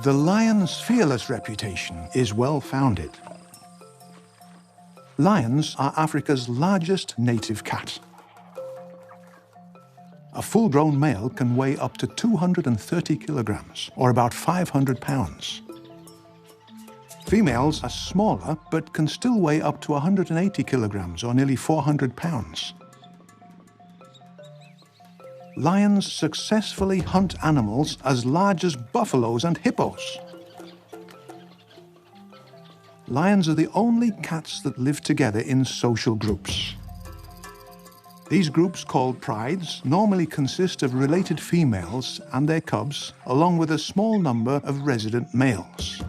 The lion's fearless reputation is well-founded. Lions are Africa's largest native cat. A full-grown male can weigh up to 230 kilograms, or about 500 pounds. Females are smaller, but can still weigh up to 180 kilograms, or nearly 400 pounds. Lions successfully hunt animals as large as buffaloes and hippos. Lions are the only cats that live together in social groups. These groups, called prides, normally consist of related females and their cubs, along with a small number of resident males.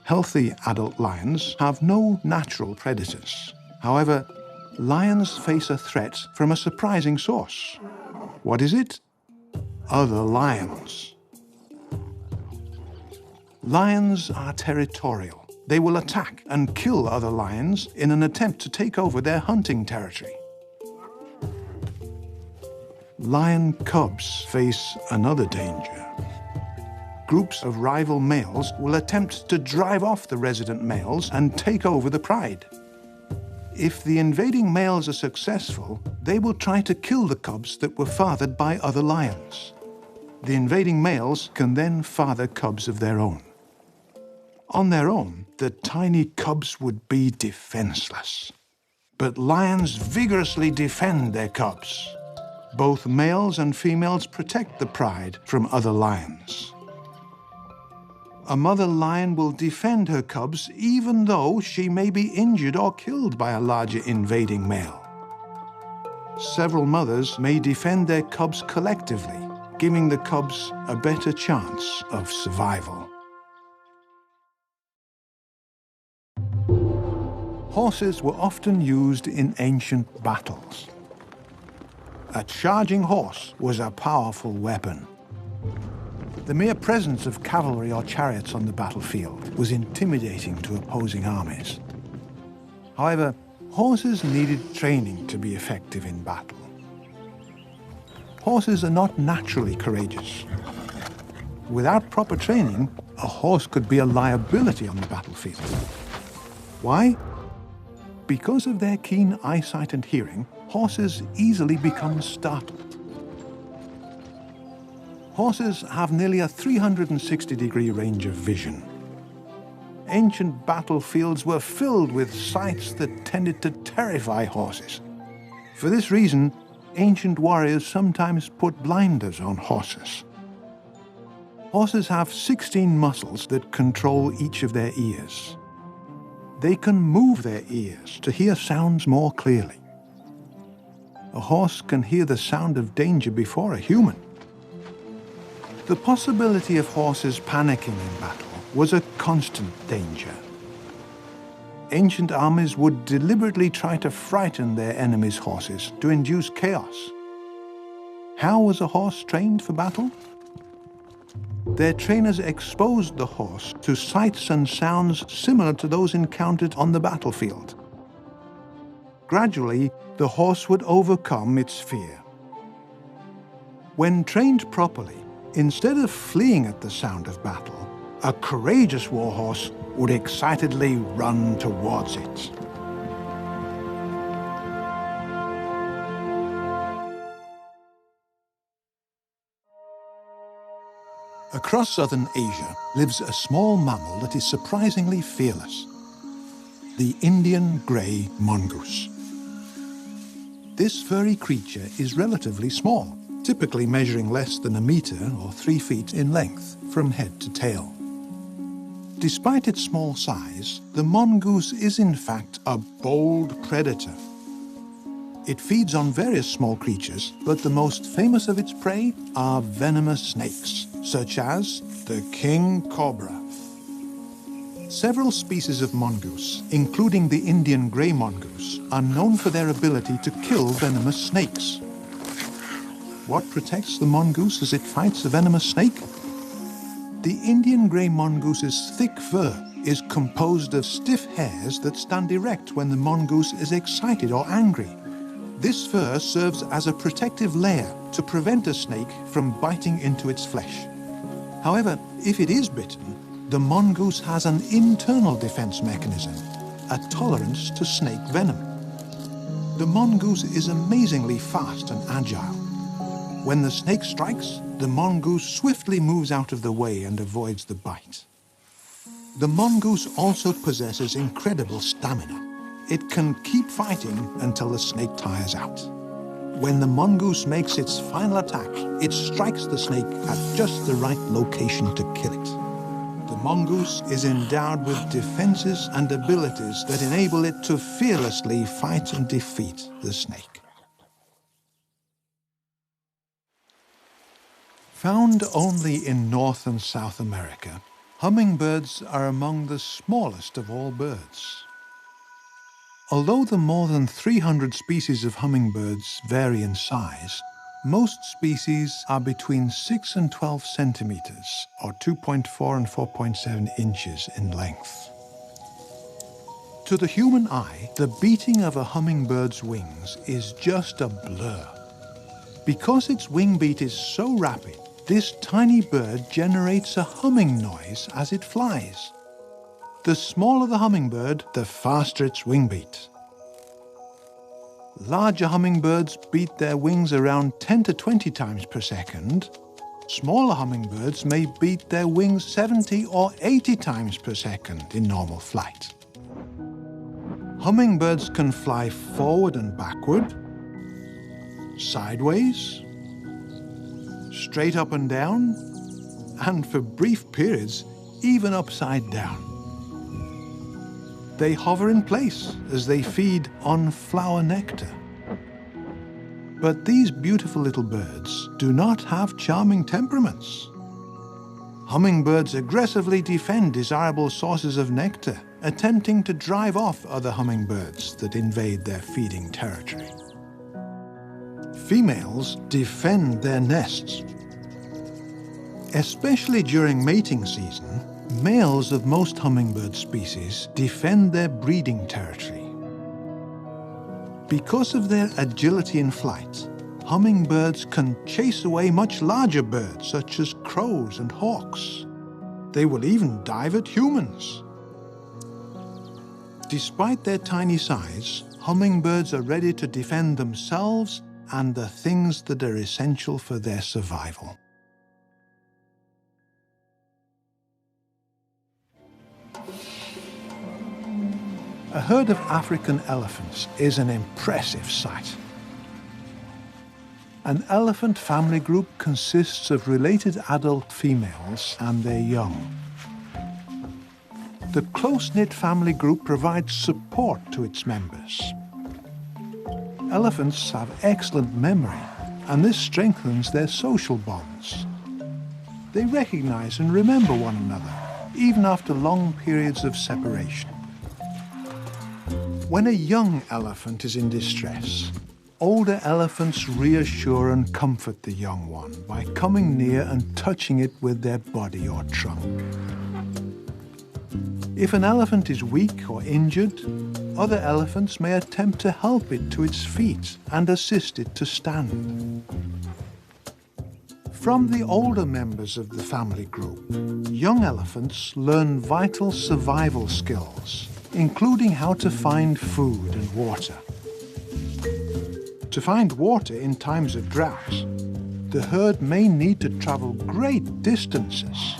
Healthy adult lions have no natural predators. However, lions face a threat from a surprising source. What is it? Other lions. Lions are territorial. They will attack and kill other lions in an attempt to take over their hunting territory. Lion cubs face another danger. Groups of rival males will attempt to drive off the resident males and take over the pride. If the invading males are successful, they will try to kill the cubs that were fathered by other lions. The invading males can then father cubs of their own. On their own, the tiny cubs would be defenseless. But lions vigorously defend their cubs. Both males and females protect the pride from other lions. A mother lion will defend her cubs even though she may be injured or killed by a larger invading male. Several mothers may defend their cubs collectively, giving the cubs a better chance of survival. Horses were often used in ancient battles. A charging horse was a powerful weapon. The mere presence of cavalry or chariots on the battlefield was intimidating to opposing armies. However, horses needed training to be effective in battle. Horses are not naturally courageous. Without proper training, a horse could be a liability on the battlefield. Why? Because of their keen eyesight and hearing, horses easily become startled. Horses have nearly a 360-degree range of vision. Ancient battlefields were filled with sights that tended to terrify horses. For this reason, ancient warriors sometimes put blinders on horses. Horses have 16 muscles that control each of their ears. They can move their ears to hear sounds more clearly. A horse can hear the sound of danger before a human. The possibility of horses panicking in battle was a constant danger. Ancient armies would deliberately try to frighten their enemies' horses to induce chaos. How was a horse trained for battle? Their trainers exposed the horse to sights and sounds similar to those encountered on the battlefield. Gradually, the horse would overcome its fear. When trained properly, instead of fleeing at the sound of battle, a courageous warhorse would excitedly run towards it. Across southern Asia lives a small mammal that is surprisingly fearless: the Indian grey mongoose. This furry creature is relatively small, typically measuring less than a meter or 3 feet in length from head to tail. Despite its small size, the mongoose is in fact a bold predator. It feeds on various small creatures, but the most famous of its prey are venomous snakes, such as the king cobra. Several species of mongoose, including the Indian grey mongoose, are known for their ability to kill venomous snakes. What protects the mongoose as it fights a venomous snake? The Indian grey mongoose's thick fur is composed of stiff hairs that stand erect when the mongoose is excited or angry. This fur serves as a protective layer to prevent a snake from biting into its flesh. However, if it is bitten, the mongoose has an internal defense mechanism, a tolerance to snake venom. The mongoose is amazingly fast and agile. When the snake strikes, the mongoose swiftly moves out of the way and avoids the bite. The mongoose also possesses incredible stamina. It can keep fighting until the snake tires out. When the mongoose makes its final attack, it strikes the snake at just the right location to kill it. The mongoose is endowed with defenses and abilities that enable it to fearlessly fight and defeat the snake. Found only in North and South America, hummingbirds are among the smallest of all birds. Although the more than 300 species of hummingbirds vary in size, most species are between 6 and 12 centimeters, or 2.4 and 4.7 inches in length. To the human eye, the beating of a hummingbird's wings is just a blur. Because its wing beat is so rapid, this tiny bird generates a humming noise as it flies. The smaller the hummingbird, the faster its wing beat. Larger hummingbirds beat their wings around 10 to 20 times per second. Smaller hummingbirds may beat their wings 70 or 80 times per second in normal flight. Hummingbirds can fly forward and backward, sideways, straight up and down, and for brief periods, even upside down. They hover in place as they feed on flower nectar. But these beautiful little birds do not have charming temperaments. Hummingbirds aggressively defend desirable sources of nectar, attempting to drive off other hummingbirds that invade their feeding territory. Females defend their nests. Especially during mating season, males of most hummingbird species defend their breeding territory. Because of their agility in flight, hummingbirds can chase away much larger birds such as crows and hawks. They will even dive at humans. Despite their tiny size, hummingbirds are ready to defend themselves and the things that are essential for their survival. A herd of African elephants is an impressive sight. An elephant family group consists of related adult females and their young. The close-knit family group provides support to its members. Elephants have excellent memory, and this strengthens their social bonds. They recognize and remember one another, even after long periods of separation. When a young elephant is in distress, older elephants reassure and comfort the young one by coming near and touching it with their body or trunk. If an elephant is weak or injured, other elephants may attempt to help it to its feet and assist it to stand. From the older members of the family group, young elephants learn vital survival skills, including how to find food and water. To find water in times of drought, the herd may need to travel great distances.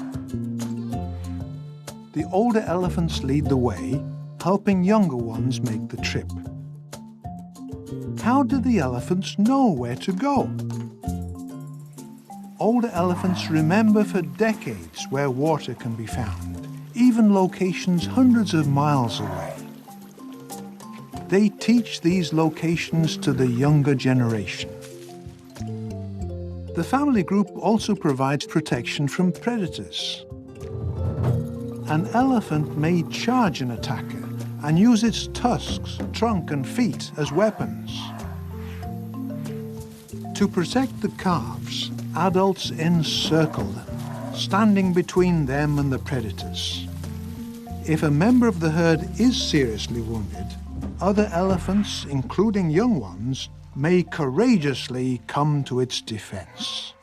The older elephants lead the way, helping younger ones make the trip. How do the elephants know where to go? Older elephants remember for decades where water can be found, even locations hundreds of miles away. They teach these locations to the younger generation. The family group also provides protection from predators. An elephant may charge an attacker and use its tusks, trunk and feet as weapons. To protect the calves, adults encircle them, standing between them and the predators. If a member of the herd is seriously wounded, other elephants, including young ones, may courageously come to its defense.